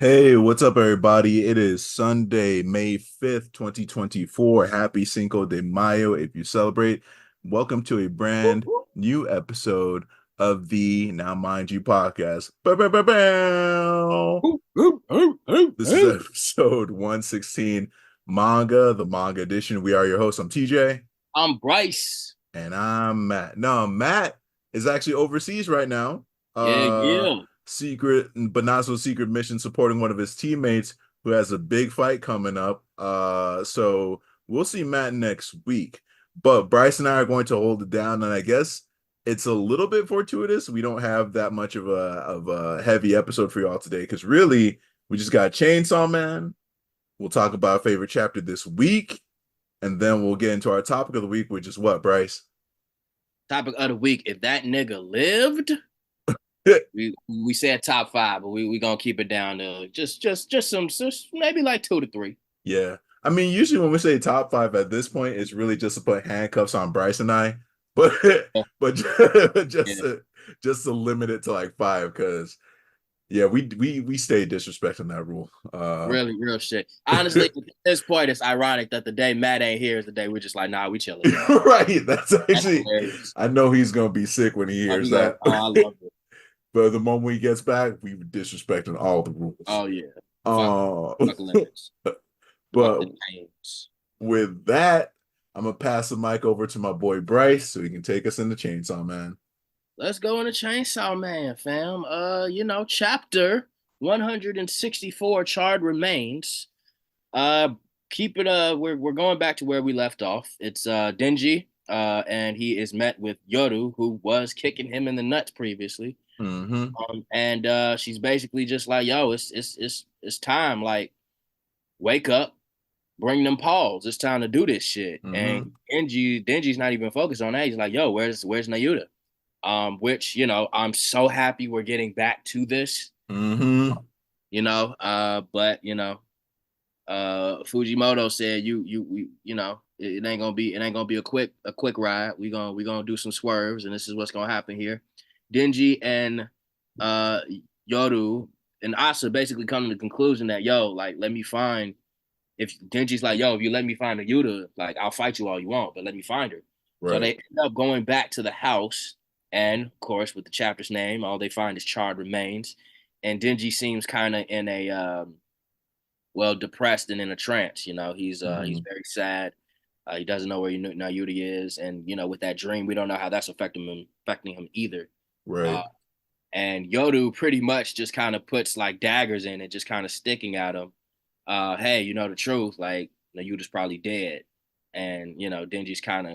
Hey, what's up, everybody? It is Sunday, May 5th, 2024. Happy Cinco de Mayo if you celebrate. Welcome to a brand new episode of the Now Mind You podcast. Bow, bow, bow, bow. This is episode 116, Manga, the manga edition. We are your hosts. I'm TJ. I'm Bryce. And I'm Matt. No, Matt is actually overseas right now. Yeah, Uh, yeah. secret but not so secret mission supporting one of his teammates who has a big fight coming up. So we'll see Matt next week. But Bryce and I are going to hold it down, and I guess it's a little bit fortuitous. We don't have that much of a heavy episode for y'all today because really we just got Chainsaw Man. We'll talk about our favorite chapter this week, and then we'll get into our topic of the week, which is what, Bryce? Topic of the week. If that nigga lived, we said top five, but we gonna keep it down to just some just maybe like two to three. Yeah. I mean, usually when we say top five at this point, it's really just to put handcuffs on Bryce and I, but Yeah, but just yeah. to limit it to like five, because yeah, we stay disrespecting that rule. Really, real shit. Honestly, at this point, it's ironic that the day Matt ain't here is the day we're just like, nah, we chilling. Right. That's That's actually, hilarious. I know he's gonna be sick when he Oh, hears he go. that. Oh, I love it. But the moment he gets back, we disrespecting all the rules. Oh yeah. Fuck, Uh, fuck limits. Fuck but the names. with that, I'm gonna pass the mic over to my boy Bryce so he can take us into Chainsaw Man. Let's go into Chainsaw Man, fam. Chapter 164, Charred Remains. Uh, keep it. We're going back to where we left off. It's Denji. And he is met with Yoru, who was kicking him in the nuts previously. Mm-hmm. And she's basically just like, "Yo, it's time. Like, wake up, bring them paws. It's time to do this shit." Mm-hmm. And Denji's not even focused on that. He's like, "Yo, where's Nayuta?" Which I'm so happy we're getting back to this. Mm-hmm. But Fujimoto said it ain't gonna be a quick ride. We gonna do some swerves, and this is what's gonna happen here. Denji and uh Yoru and Asa basically come to the conclusion that like let me find if Denji's like if you let me find a Yuta, like I'll fight you all you want, but let me find her. So Right. they end up going back to the house, and of course with the chapter's name, all they find is charred remains, and Denji seems kind of in a depressed and in a trance. He's Mm-hmm. very sad. He doesn't know where Nayuti is, and with that dream, we don't know how that's affecting him either. Right. Uh, and Yodu pretty much just kind of puts like daggers in it, just kind of sticking at him. Hey, you know the truth, like Nayuta's probably dead, and Denji's kind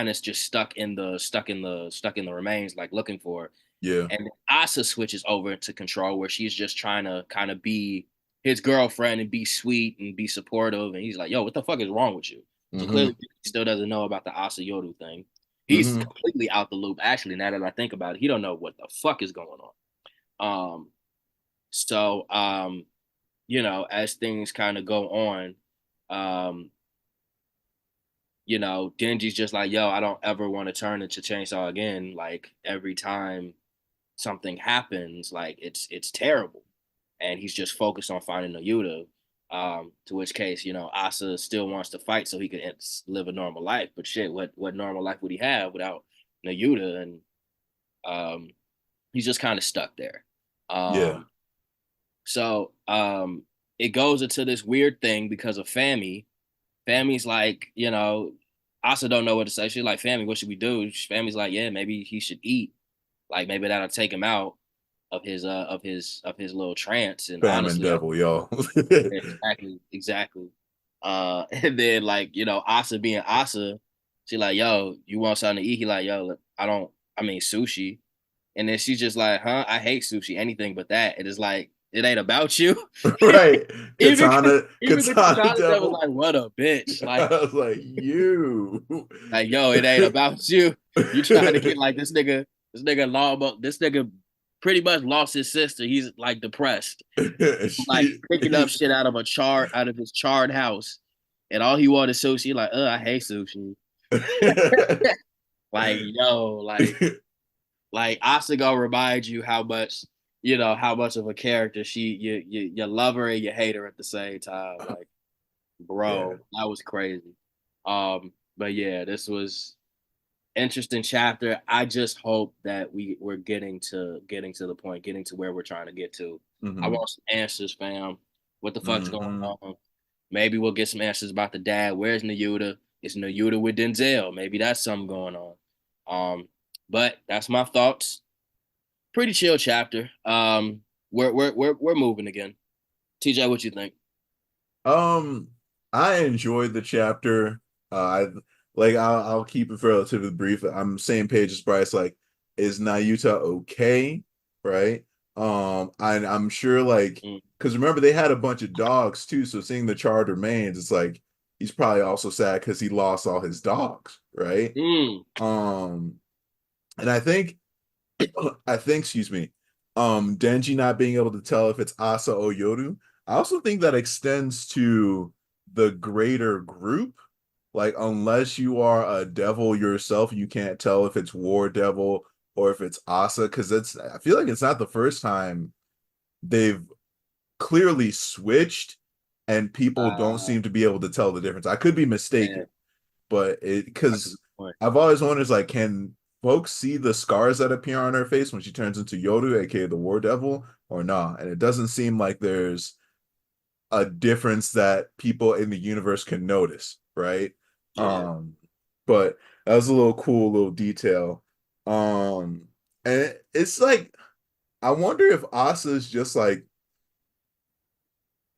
of just stuck in the remains, like looking for her. Yeah. And then Asa switches over to control, where she's just trying to kind of be his girlfriend and be sweet and be supportive. And he's like, "Yo, what the fuck is wrong with you?" So Mm-hmm. clearly, he still doesn't know about the Asa Yoru thing. He's Mm-hmm. completely out the loop. Actually, now that I think about it, he don't know what the fuck is going on. As things kind of go on, um, Denji's just like, "Yo, I don't ever want to turn into Chainsaw again. Like every time something happens, like it's terrible." And he's just focused on finding Nayuta. To which case, Asa still wants to fight so he can live a normal life. But shit, what normal life would he have without Nayuta? And um, he's just kind of stuck there. Yeah. Um, so it goes into this weird thing because of Fami. Fami's like, Asa don't know what to say. She's like, Fami, what should we do? Fami's like, yeah, maybe he should eat. Like maybe that'll take him out of his little trance. And Famine honestly, devil, y'all. exactly. And then like Asa being Asa, she like, yo, you want something to eat? He like, yo, I mean sushi. And then she's just like, huh? I hate sushi, anything but that. It is like it ain't about you. Right. even even the Katana Katana that was devil. like, what a bitch. I Like, was like, you. yo, it ain't about you. You trying to get like this nigga pretty much lost his sister. He's like depressed, like she, picking up shit out of his charred house, and all he wanted sushi. Like, I hate sushi. Like, yo, like Asa gonna remind you how much you know how much of a character you love her and you hate her at the same time. Like, Yeah. bro, that was crazy. But yeah, this was interesting chapter. I just hope that we're getting to the point, getting to where we're trying to get to. I Hmm. want some answers, fam. What the fuck's going Hmm. on? Maybe we'll get some answers about the dad. Where's Nayuta? Is Nayuta with Denzel? Maybe that's something going on. But that's my thoughts. Pretty chill chapter. We're moving again. TJ, what you think? Um, I enjoyed the chapter. I like I'll keep it relatively brief. I'm same page as Bryce. Like, is Nayuta okay? Right? I'm sure like Mm. because remember they had a bunch of dogs too. So seeing the charred remains, it's like he's probably also sad because he lost all his dogs, right? Mm. Um, and I think, excuse me, Denji not being able to tell if it's Asa or Yoru. I also think that extends to the greater group. Like, unless you are a devil yourself, you can't tell if it's War Devil or if it's Asa, because I feel like it's not the first time they've clearly switched and people don't Uh, seem to be able to tell the difference. I could be yeah, mistaken, but it that's a good because point. I've always wondered like, can folks see the scars that appear on her face when she turns into Yoru, aka the War Devil, or not? And it doesn't seem like there's a difference that people in the universe can notice, right? Yeah. But that was a little cool little detail. And it's like I wonder if Asa is just like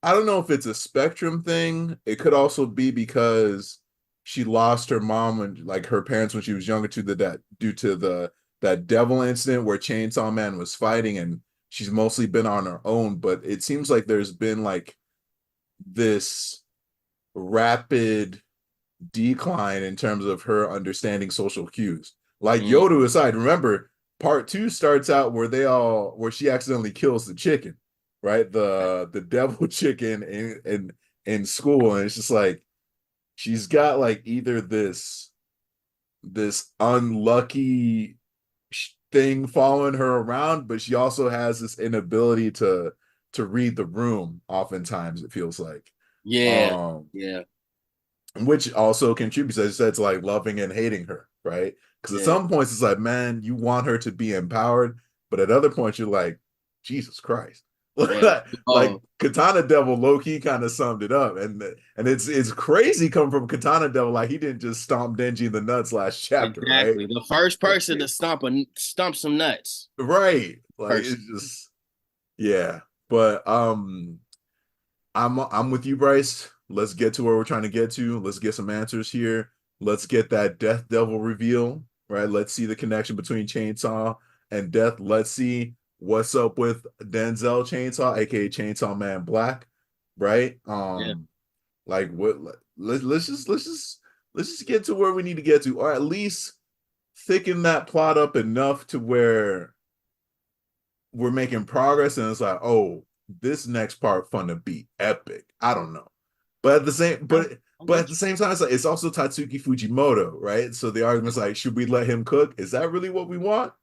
I don't know if it's a spectrum thing. It could also be because she lost her mom and like her parents when she was younger to that due to that devil incident where Chainsaw Man was fighting and she's mostly been on her own. But it seems like there's been like this rapid decline in terms of her understanding social cues. Like Mm. Yoda aside, remember part two starts out where she accidentally kills the chicken, right? The devil chicken in school, and it's just like she's got like either this unlucky thing following her around, but she also has this inability to read the room. Oftentimes, it feels like. Yeah. Um, Yeah. which also contributes, as I said, to like loving and hating her, right? Because at Yeah. some points it's like, man, you want her to be empowered, but at other points you're like, Jesus Christ. Yeah. Like Oh, Katana Devil low key kind of summed it up, and it's crazy coming from Katana Devil, like he didn't just stomp Denji in the nuts last chapter, right? exactly. The first person to stomp some nuts. Right, like Person. it's just yeah, but I'm with you, Bryce. Let's get to where we're trying to get to. Let's get some answers here. Let's get that Death Devil reveal, right? Let's see the connection between Chainsaw and Death. Let's see what's up with Denzel Chainsaw, aka Chainsaw Man Black, right? Yeah. Like what? Let's just get to where we need to get to, or at least thicken that plot up enough to where we're making progress, and it's like, oh, this next part fun to be epic. I don't know. But at the same, I, I but at get the you. same time, it's like it's also Tatsuki Fujimoto, right? So the argument's like, should we let him cook? Is that really what we want?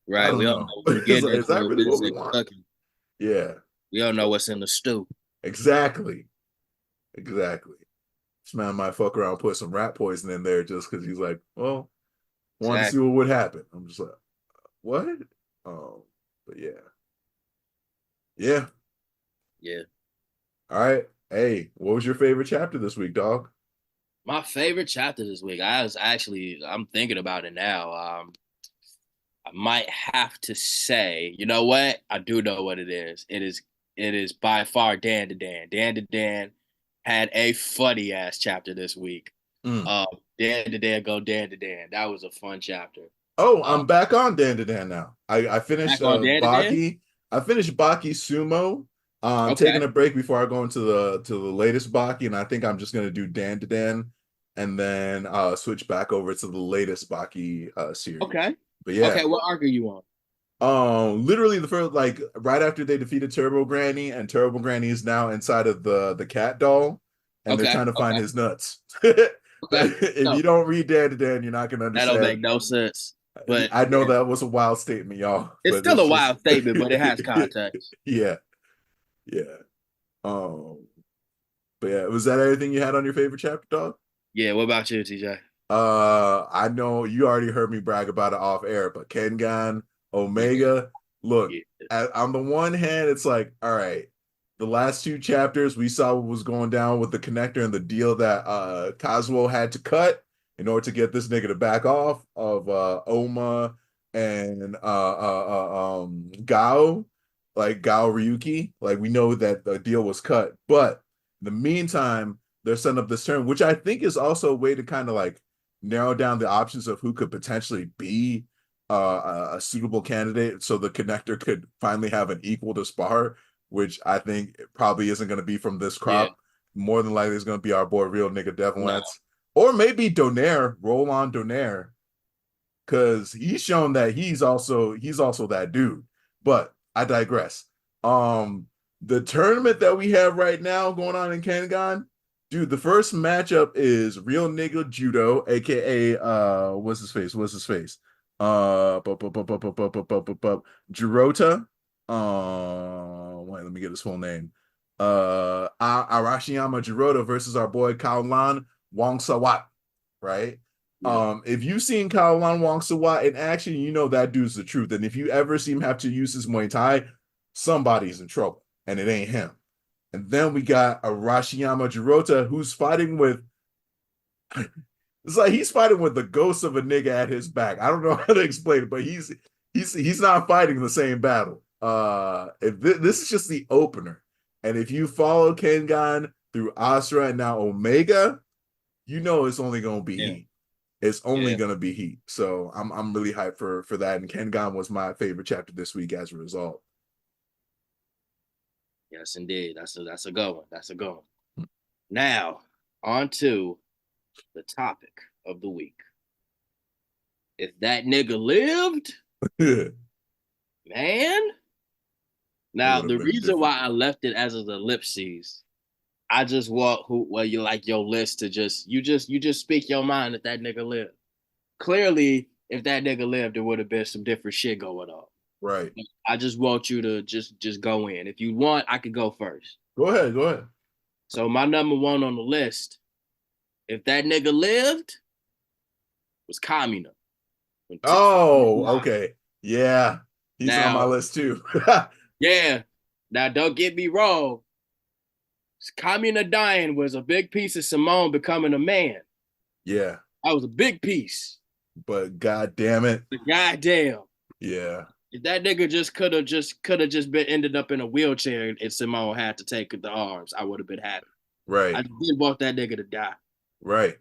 I Right. We don't all know know. what we're getting Is that into. really This what we is want? cooking. Yeah, We don't know what's in the stew. exactly, exactly. This man might fuck around, put some rat poison in there just because he's like, well, wanted to see Exactly. what would happen. I'm just like, what? Um, but yeah, yeah. Yeah. All right. Hey, what was your favorite chapter this week, dog? My favorite chapter this week. I'm thinking about it now. I might have to say, you know what? I do know what it is. It is by far Dan to Dan. Dan to Dan had a funny ass chapter this week. Mm. Dan to Dan go Dan to Dan. That was a fun chapter. Oh, Uh, I'm back on Dan to Dan now. I finished back on Dan to Dan. Baki. I finished Baki Sumo. I'm taking Okay. a break before I go into the latest Baki, and I think I'm just gonna do Dan to Dan, and then switch back over to the latest Baki series. Okay. But yeah, Okay. What arc are you on? literally the first like right after they defeated Turbo Granny, and Turbo Granny is now inside of the cat doll, and they're Okay. trying to find Okay. his nuts. Okay. If No, you don't read Dan to Dan, you're not gonna that don't understand. make no sense. But I know yeah, that was a wild statement, y'all, it's but still a it's just wild statement, but it has context. yeah, yeah. Um, but yeah, was that everything you had on your favorite chapter, dog? Yeah, what about you, TJ? I know you already heard me brag about it off air, but Kengan, Yeah, Omega, look, yeah, on the one hand, it's like, all right, the last two chapters, we saw what was going down with the connector and the deal that Kazuo had to cut in order to get this nigga to back off of Oma and Gao, like Gao Ryuki. Like, we know that the deal was cut. But in the meantime, they're setting up this turn, which I think is also a way to kind of like narrow down the options of who could potentially be a suitable candidate so the connector could finally have an equal to spar, which I think probably isn't going to be from this yeah. crop. More than likely, it's going to be our boy Real Nigga No, Devilance. Or maybe Donaire, Roland Donaire, because he's shown that he's also that dude. But I digress. Um, the tournament that we have right now going on in Kangan, dude, the first matchup is Real Nigga Judo, aka what's his face? What's his face? Jirota. Wait, let me get his full name. Arashiyama Jirota versus our boy Kaolan Wong Sawat, right? yeah, If you've seen Kaolan Wong Sawat in action, you know that dude's the truth. And if you ever see him have to use his Muay Thai, somebody's in trouble, and it ain't him. And then we got Arashiyama Jirota, who's fighting with it's like he's fighting with the ghost of a nigga at his back. I don't know how to explain it, but he's not fighting the same battle. If this is just the opener, and if you follow Kengan through Asura and now Omega, you know it's only gonna be yeah, heat. It's only yeah. gonna be heat. So I'm really hyped for that. And Kengan was my favorite chapter this week as a result. Yes, indeed. That's a good one. That's a good one. Now, on to the topic of the week. If that nigga lived, It man. Now, would have the been reason different. why I left it as an ellipses, I just want who well you like your list to just speak your mind if that nigga lived. Clearly, if that nigga lived, there would have been some different shit going on. Right. I just want you to just go in. If you want, I could go first. Go ahead. Go ahead. So my number one on the list, if that nigga lived, was Kamina. Oh, okay. Yeah. He's on my Now, list too. yeah. Now, don't get me wrong. Kamina dying was a big piece of Simone becoming a man. Yeah. That was a big piece. But god damn it. But goddamn, Yeah. if that nigga just been ended up in a wheelchair and Simone had to take the arms, I would have been happy. I Right. didn't want that nigga to die. Right.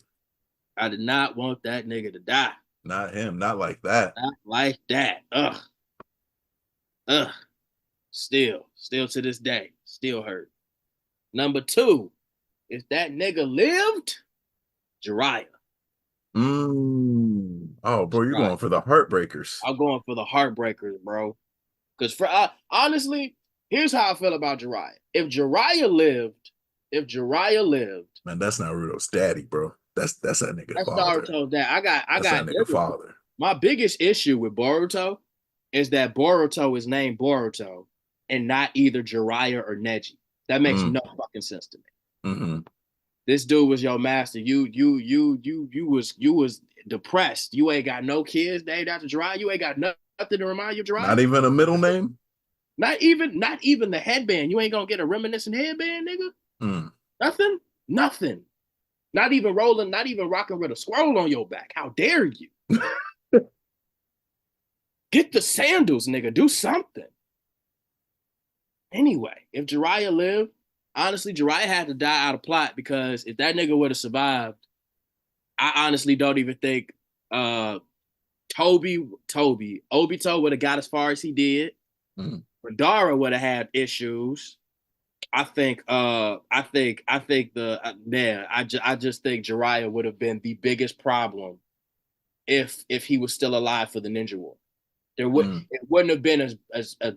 I did not want that nigga to die. Not him. Not like that. Not like that. Ugh. Ugh. Still to this day, still hurt. Number two, if that nigga lived, Jiraiya. Oh, bro, you're Jiraiya. going for the heartbreakers. I'm going for the heartbreakers, bro. Because honestly, here's how I feel about Jiraiya. If Jiraiya lived, Man, that's Naruto's daddy, bro. That's that nigga that's father. Naruto's dad. I That's got that nigga different. father. My biggest issue with Boruto is that Boruto is named Boruto and not either Jiraiya or Neji. That makes Mm. no fucking sense to me. Mm-hmm. This dude was your master. You was depressed. You ain't got no kids named after Jiraiya. You ain't got nothing to remind you of Not Jiraiya. even a middle name? Not even the headband. You ain't gonna get a reminiscent headband, nigga. Mm. Nothing. Not even rolling, not even rocking with a scroll on your back. How dare you? Get the sandals, nigga. Do something. Anyway, if Jiraiya lived, honestly, Jiraiya had to die out of plot because if that nigga would have survived, I honestly don't even think Obito would have got as far as he did. Mm. Madara would have had issues. I just think Jiraiya would have been the biggest problem if he was still alive for the Ninja War. Mm. It wouldn't have been as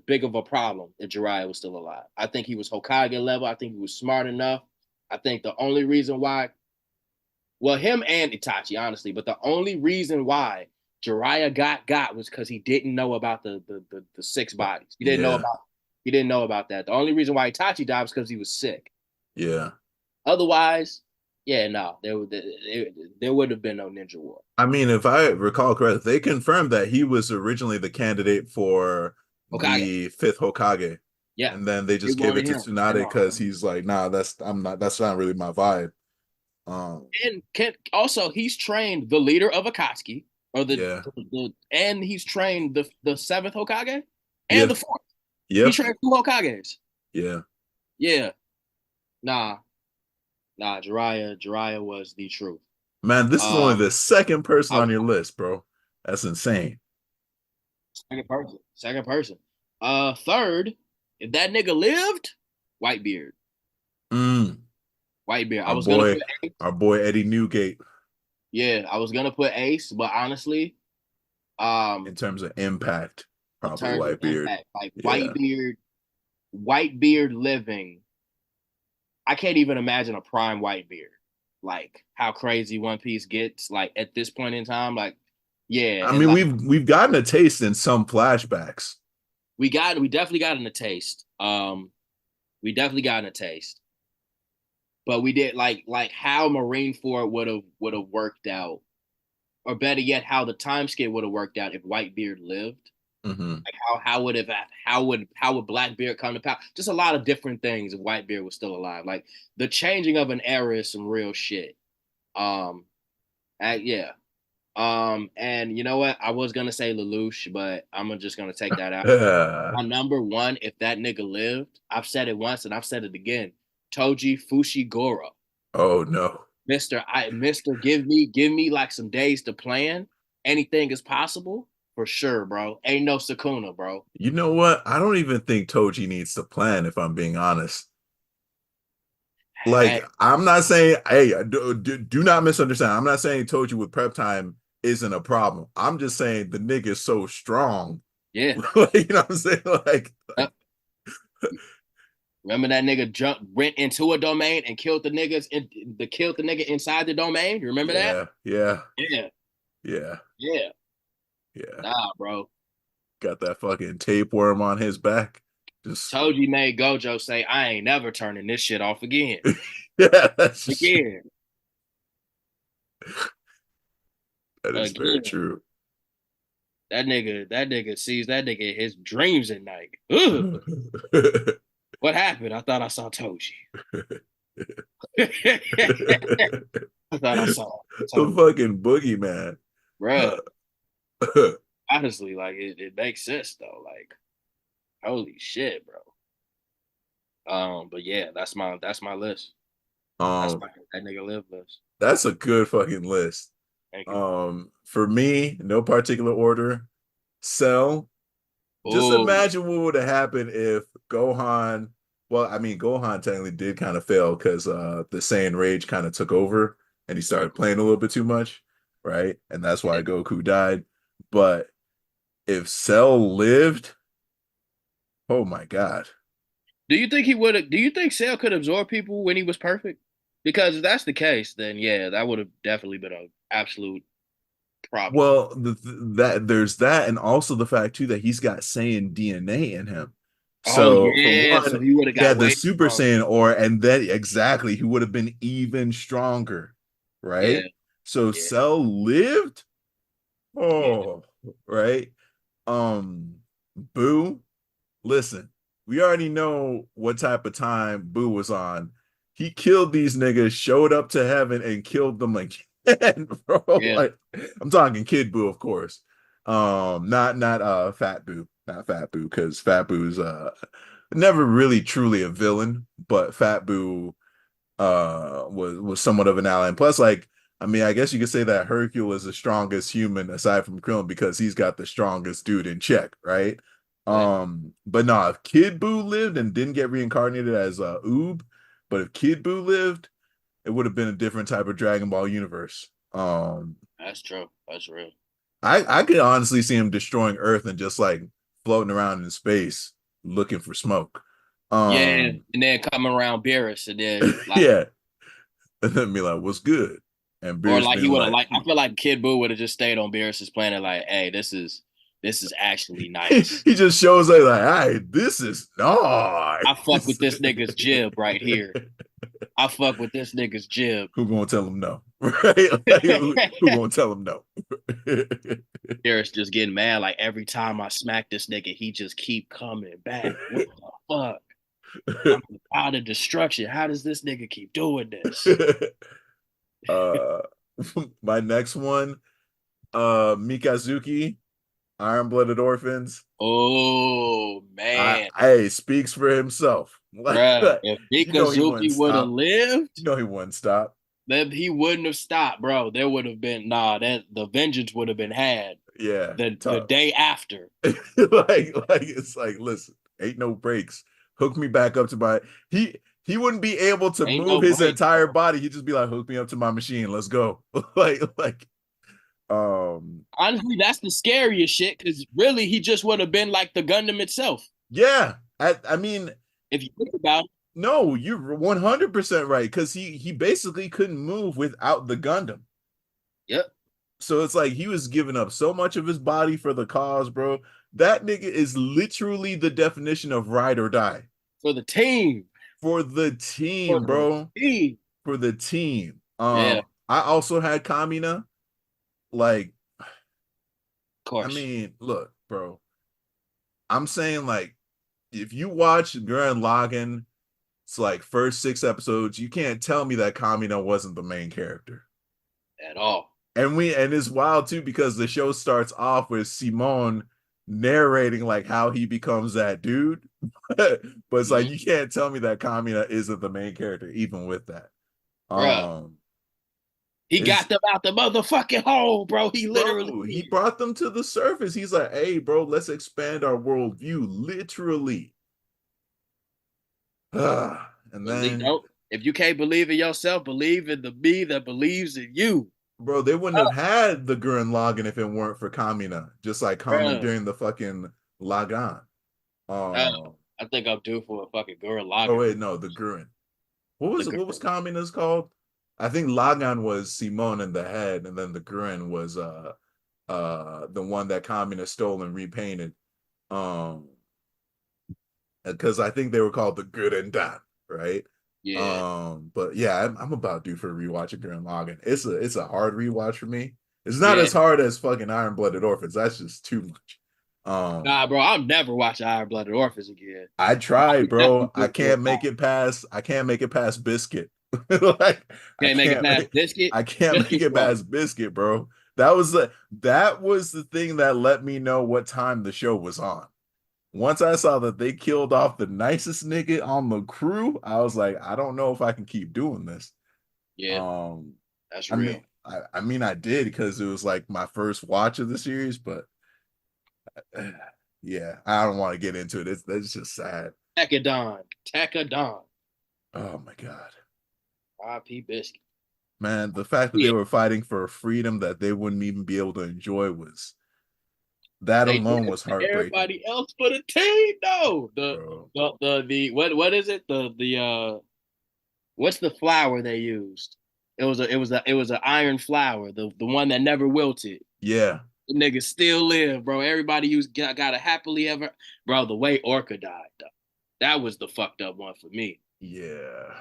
big of a problem if Jiraiya was still alive. I think he was Hokage level. I think he was smart enough. I think the only reason why, well, him and Itachi, honestly, but the only reason why Jiraiya got was because he didn't know about the six bodies. Yeah, He didn't know about that. The only reason why Itachi died was because he was sick. yeah. Otherwise, yeah, no, there would have been no ninja war. I mean, if I recall correctly, they confirmed that he was originally the candidate for Hokage. the fifth Hokage, Yeah, and then they they just gave it wanted to him. Tsunade And no, because he's like, nah, that's not really my vibe. and can also he's trained the leader of Akatsuki or Yeah, and he's trained the seventh Hokage and yeah, the fourth. He yeah, trained two Hokages. yeah. Yeah, nah, Jiraiya was the truth. Man, this is only Um, the second person I on your list, bro. That's insane. second person, second person. Third, if that nigga lived, Whitebeard, Mm, Whitebeard. I our was gonna boy, put Ace. our boy Eddie Newgate Yeah, I was gonna put Ace, but honestly, um, in terms of impact, in probably terms of Whitebeard. impact, like Yeah. Whitebeard living, I can't even imagine a prime Whitebeard. Like how crazy One Piece gets, like at this point in time, like yeah, I and mean, like we've gotten a taste in some flashbacks. we definitely got in a taste. We definitely got in a taste, but we did like how Marineford would have worked out, or better yet, how the time skip would have worked out if Whitebeard lived. Hmm. Like how would Blackbeard come to power? Just a lot of different things if Whitebeard was still alive. Like the changing of an era is some real shit. Um, yeah. And you know what? I was gonna say Lelouch, but just gonna take that out. My number one, if that nigga lived, I've said it once and I've said it again. Toji Fushiguro. Oh no. Mister, give me like some days to plan. Anything is possible for sure, bro. Ain't no Sakuna, bro. You know what? I don't even think Toji needs to plan, if I'm being honest. Like, Hey, I'm not saying, hey, do not misunderstand. I'm not saying Toji with prep time isn't a problem. I'm just saying the nigga is so strong. yeah. Like, you know what I'm saying? Yep. Remember that nigga went into a domain and killed the nigga inside the domain? You remember that? Yeah, yeah, Yeah, yeah, yeah. yeah. Nah, bro. Got that fucking tapeworm on his back. Just Told made Gojo say, I ain't never turning this shit off again. yeah, that's just Again. that is very Again. true. That nigga sees that nigga in his dreams at night. Ugh. What happened? I thought I saw Toji. I thought I saw The Toji. fucking boogeyman. Bruh. Honestly, like it makes sense though. Like, holy shit, bro. But yeah, that's my list. That's um, my that nigga live list. that's a good fucking list. Thank you. For me, no particular order. Cell. Just Oh, imagine what would have happened if Gohan. Well, I mean, Gohan technically did kind of fail because the Saiyan Rage kind of took over and he started playing a little bit too much, right? And that's why Goku died. But if Cell lived, oh my God. do you think he would have? Do you think Cell could absorb people when he was perfect? Because if that's the case, then yeah, that would have definitely been an absolute problem. Well, that there's that, and also the fact too that he's got Saiyan DNA in him. Oh So for yeah, so one, he would have he got had the way Super stronger. Saiyan aura, and then exactly he would have been even stronger, Yeah, right? So yeah, Cell lived. yeah, Oh, right. Boo. Listen, we already know what type of time Boo was on. He killed these niggas, showed up to heaven, and killed them again, bro. yeah, Like, I'm talking Kid Boo, of course. Not Fat Boo, not Fat Boo, because Fat Boo's never really truly a villain, but Fat Boo was somewhat of an ally. And plus, like, I mean, I guess you could say that Hercule is the strongest human aside from Krillin because he's got the strongest dude in check, right? yeah. But no, if Kid Buu lived and didn't get reincarnated as Oob, but if Kid Buu lived, it would have been a different type of Dragon Ball universe. That's true. That's real. I could honestly see him destroying Earth and just like floating around in space looking for smoke. Yeah, Um, and then coming around Beerus, and then like yeah, and then be like, "What's good?" And Or Beerus like he being would have like, like I feel like Kid Buu would have just stayed on Beerus's planet like, hey, this is actually he nice. just shows up like, hey, this is I fuck nice. with this nigga's jib right here. I fuck with this nigga's jib. Who gonna tell him no? Right? Like, who gonna tell him no? Beerus just getting mad like every time I smack this nigga, he just keep coming back. What the fuck? I'm out of destruction. How does this nigga keep doing this? uh my next one, Mikazuki, Iron Blooded Orphans. Oh man, I speaks for himself. Like, bruh. If you know he wouldn't Mikazuki would have stop. You lived, know he wouldn't stop. then he wouldn't have stopped, bro. There would have been that the vengeance would have been had Yeah, the tough. day after. like it's like, listen, ain't no breaks. Hook me back up to my he wouldn't be able to Ain't move no his break, entire bro. body. He'd just be like, hook me up to my machine. Let's go. like Honestly, that's the scariest shit because really he just would have been like the Gundam itself. yeah. I mean, If you think about it. no, you're 100% right because he basically couldn't move without the Gundam. Yep. So it's like he was giving up so much of his body for the cause, bro. That nigga is literally the definition of ride or die For the team. for the For team, the bro. team. For the team. Yeah, of I also had Kamina. Like, I course. mean, look, bro. I'm saying like if you watch Gurren Lagann, it's like first 6 episodes, you can't tell me that Kamina wasn't the main character. At all. And it's wild too because the show starts off with Simone narrating like how he becomes that dude. But it's like Mm-hmm. you can't tell me that Kamina isn't the main character, even with that. Bruh. Um He it's got them out the motherfucking hole, bro. He literally bro, he did. brought them to the surface. He's like, hey, bro, let's expand our worldview, literally. And Believe, then, don't. If you can't believe in yourself, believe in the me that believes in you. bro, they wouldn't Oh, have had the Gurren Lagann if it weren't for Kamina, just like Common bruh. during the fucking Lagan. Uh, Um, I think I'm due for a fucking Gurren oh Lagann wait, review. no, the Gurren. What was The it? What was Gurren. Kamina's called? I think Lagan was Simone in the head, and then the Gurren was the one that Kamina stole and repainted. Um, because I think they were called the Good and Dan, right? Yeah. But yeah, I'm about due for a rewatch of Gurren Lagann. It's a hard rewatch for me. It's not Yeah. as hard as fucking Iron Blooded Orphans. That's just too much. Nah, bro, I'm never watching Iron Blooded Orphans again. I I tried, was bro. definitely due for a pop. I can't make it past Biscuit. Like I Can't make it can't past make Biscuit. I can't make Biscuit it slow. past Biscuit, bro. That was the thing that let me know what time the show was on. Once I saw that they killed off the nicest nigga on the crew, I was like, I don't know if I can keep doing this. Yeah, Um, that's I mean, real. I mean, I did because it was like my first watch of the series, but yeah, I don't want to get into it. It's just sad. Tekadon. Tekadon. Oh my God. R.I.P. Biscuit. Man, the fact that they Yeah, were fighting for a freedom that they wouldn't even be able to enjoy was that they did alone it was for heartbreaking, everybody else for the team. No, bro. the what is it? The what's the flower they used? It was an iron flower, the one that never wilted. Yeah, The nigga still live, bro. Everybody got a happily ever, bro. The way Orca died, though, that was the fucked up one for me, yeah,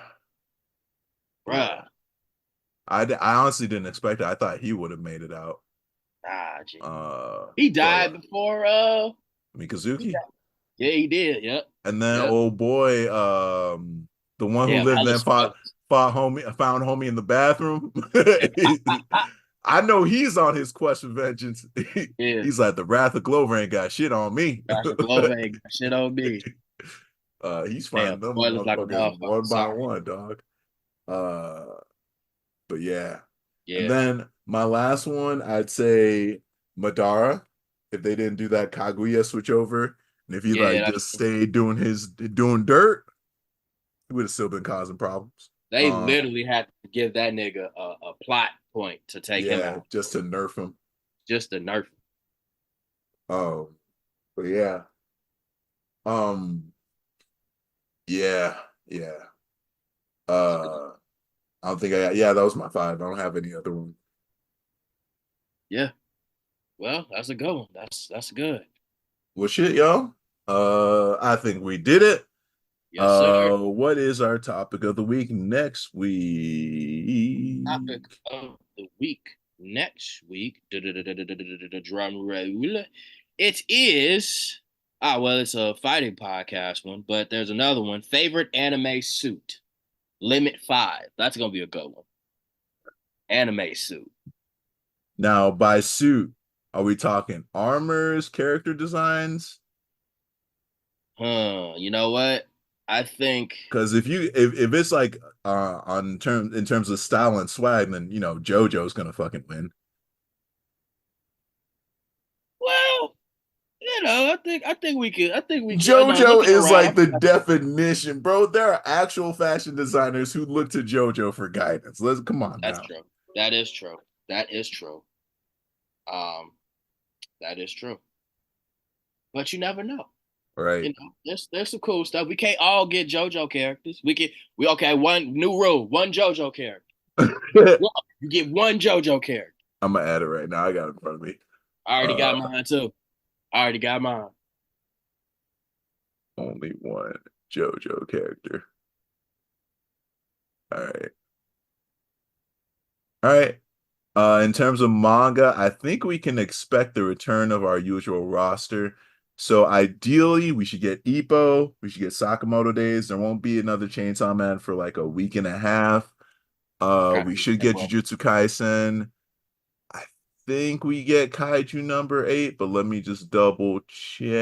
bro. yeah. I honestly didn't expect it. I thought he would have made it out. Nah, G. Uh, He but died before. He Mikazuki, died. Yeah, he did. Yep, and then yep. old boy, the one who Damn, lived Alice then Wells. found homie in the bathroom. I know he's on his quest for vengeance. Yeah, He's like the wrath of Glover ain't got shit on me. Dr. Glover ain't got shit on me. He's Damn, finding them spoilers like a motherfuckers motherfucker. one by Sorry. one, dog. Uh, but yeah. And Yeah, then my last one, I'd say Madara. If they didn't do that Kaguya switch over, and if he like yeah. just stayed doing dirt, he would have still been causing problems. They literally had to give that nigga a plot point to take him Yeah, out, just to nerf him. just to nerf him. Oh, but yeah. Um, yeah, yeah. Uh I don't think yeah, that was my five. I don't have any other one. Yeah. Well, that's a good one. That's good. Well, shit, y'all. I think we did it. Yes, sir. What is our topic of the week next week? Topic of the week. Next week, drum roll. It is well, it's a fighting podcast one, but there's another one. Favorite anime suit. Limit 5. That's gonna be a good one. Anime suit. Now, by suit, are we talking armors, character designs? You know what? I think Because if it's like on term in terms of style and swag, then JoJo's gonna fucking win. well, I think we could no, JoJo looking is like around. the definition, bro. There are actual fashion designers who look to JoJo for guidance. Let's come on That's now, true. That is true. That is true. Um, that is true. But you never know. right? There's some cool stuff. We can't all get JoJo characters. We okay. One new rule: one JoJo character. I'm You get one JoJo character. gonna add it right now. I got it in front of me. I already got Uh, mine too. I already got mine. only one JoJo character. All right, all right. In terms of manga, I think we can expect the return of our usual roster. So ideally, we should get Ippo, we should get Sakamoto Days. There won't be another Chainsaw Man for like a week and a half. Okay. We should get Jujutsu Kaisen. I think we get Kaiju number 8, but let me just double check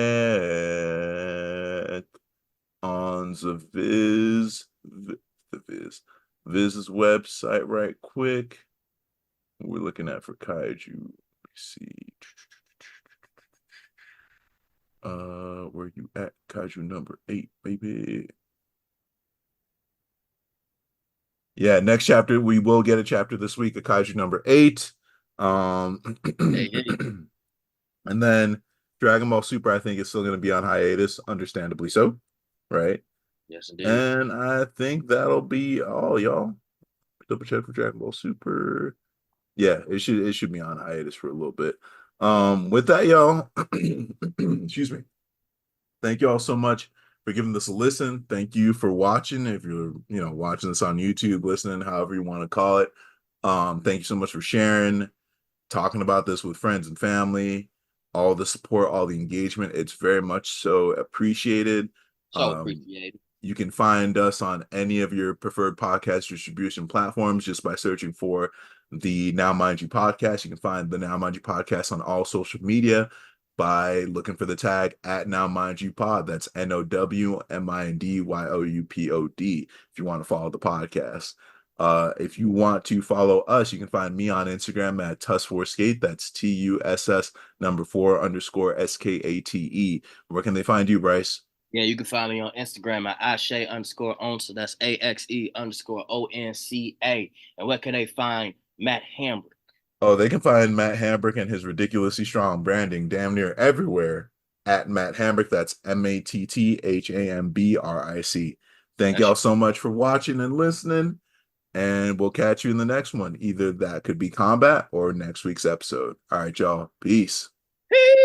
on the Viz's website right quick. We're looking at for Kaiju. Let me see. Where you at? Kaiju number 8, baby. Yeah, next chapter we will get a chapter this week of Kaiju number 8. Hey, hey. And then Dragon Ball Super, I think, is still going to be on hiatus, understandably so, right? Yes, indeed. And I think that'll be all, y'all. Double check for Dragon Ball Super. Yeah, it should be on hiatus for a little bit. With that, y'all, excuse me. Thank you all so much for giving this a listen. Thank you for watching. If you're, watching this on YouTube, listening, however you want to call it. Thank you so much for sharing, talking about this with friends and family, all the support, all the engagement. It's very much so appreciated. So appreciated. You can find us on any of your preferred podcast distribution platforms just by searching for the Now Mind You podcast. You can find the Now Mind You podcast on all social media by looking for the tag at Now Mind You Pod. That's NOWMINDYOUPOD if you want to follow the podcast. If you want to follow us, you can find me on Instagram at Tuss4Skate. That's TUSS number 4_SKATE. Where can they find you, Bryce? Yeah, you can find me on Instagram at Akshay_Onsa. That's AXE_ONCA. And where can they find Matt Hambrick? Oh, they can find Matt Hambrick and his ridiculously strong branding damn near everywhere at Matt Hambrick. That's MATTHAMBRIC. Thank y'all so much for watching and listening, and we'll catch you in the next one. Either that could be combat or next week's episode. All right, y'all. Peace. Peace.